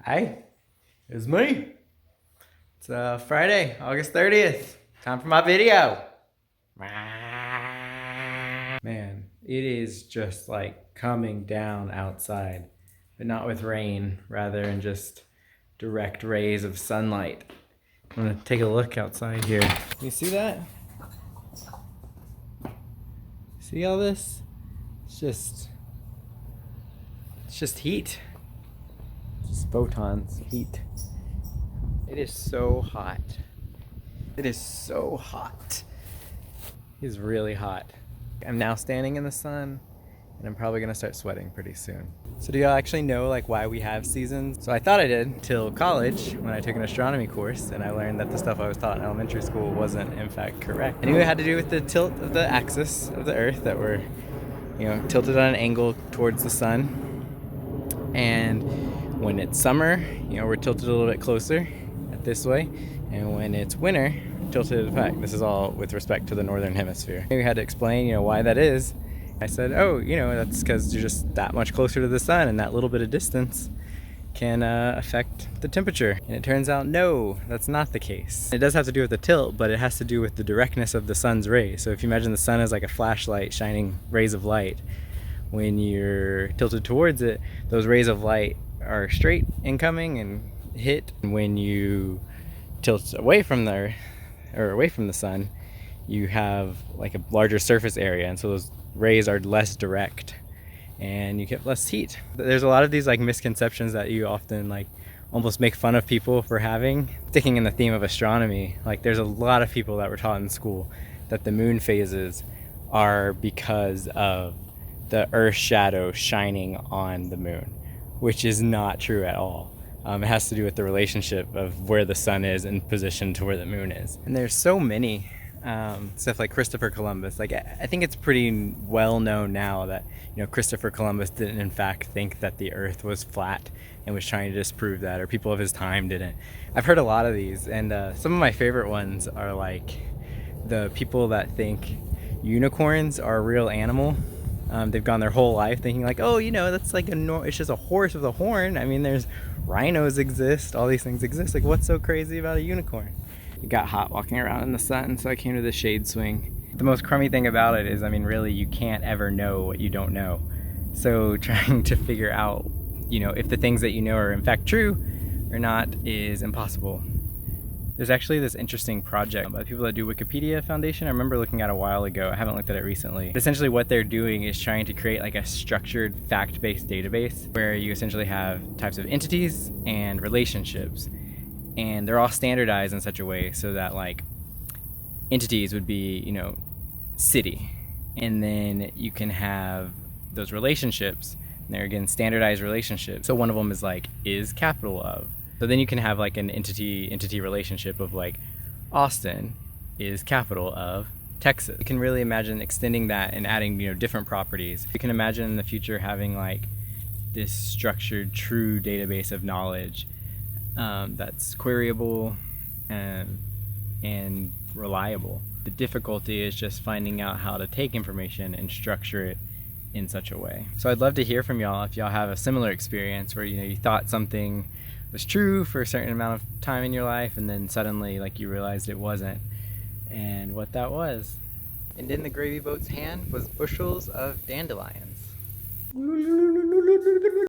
Hi, it's me. It's Friday, August 30th. Time for my video. Man, it is just like coming down outside, but not with rain, rather in just direct rays of sunlight. I'm gonna take a look outside here. You see that? See all this? It's just heat. Just photons, heat. It is so hot. It is so hot. It is really hot. I'm now standing in the sun and I'm probably gonna start sweating pretty soon. So do y'all actually know like why we have seasons? So I thought I did till college when I took an astronomy course and I learned that the stuff I was taught in elementary school wasn't in fact correct. I knew it had to do with the tilt of the axis of the earth, that we're, tilted on an angle towards the sun. And when it's summer, we're tilted a little bit closer this way. And when it's winter, tilted back. This is all with respect to the northern hemisphere. We had to explain, why that is. I said, that's because you're just that much closer to the sun, and that little bit of distance can affect the temperature. And it turns out, no, that's not the case. It does have to do with the tilt, but it has to do with the directness of the sun's rays. So if you imagine the sun as like a flashlight shining rays of light, when you're tilted towards it, those rays of light are straight incoming and hit. And when you tilt away from the sun, you have like a larger surface area, and so those rays are less direct and you get less heat. There's a lot of these like misconceptions that you often like almost make fun of people for having. Sticking in the theme of astronomy, like there's a lot of people that were taught in school that the moon phases are because of the Earth's shadow shining on the moon, which is not true at all. It has to do with the relationship of where the sun is in position to where the moon is. And there's so many stuff like Christopher Columbus. Like I think it's pretty well known now that Christopher Columbus didn't in fact think that the Earth was flat and was trying to disprove that, or people of his time didn't. I've heard a lot of these, and some of my favorite ones are like the people that think unicorns are a real animal. They've gone their whole life thinking like, that's like it's just a horse with a horn. I mean, there's rhinos exist, all these things exist. Like, what's so crazy about a unicorn? It got hot walking around in the sun, so I came to the shade swing. The most crummy thing about it is, really, you can't ever know what you don't know. So trying to figure out, if the things that you know are in fact true or not is impossible. There's actually this interesting project by the people that do Wikipedia Foundation. I remember looking at it a while ago. I haven't looked at it recently. But essentially what they're doing is trying to create like a structured fact-based database where you essentially have types of entities and relationships. And they're all standardized in such a way so that like entities would be, city. And then you can have those relationships, and they're again standardized relationships. So one of them is like, is capital of. So then you can have like an entity relationship of like Austin is capital of Texas. You can really imagine extending that and adding different properties. You can imagine in the future having like this structured true database of knowledge that's queryable and reliable. The difficulty is just finding out how to take information and structure it in such a way. So I'd love to hear from y'all if y'all have a similar experience where you thought something was true for a certain amount of time in your life, and then suddenly like you realized it wasn't, and what that was. And in the gravy boat's hand was bushels of dandelions.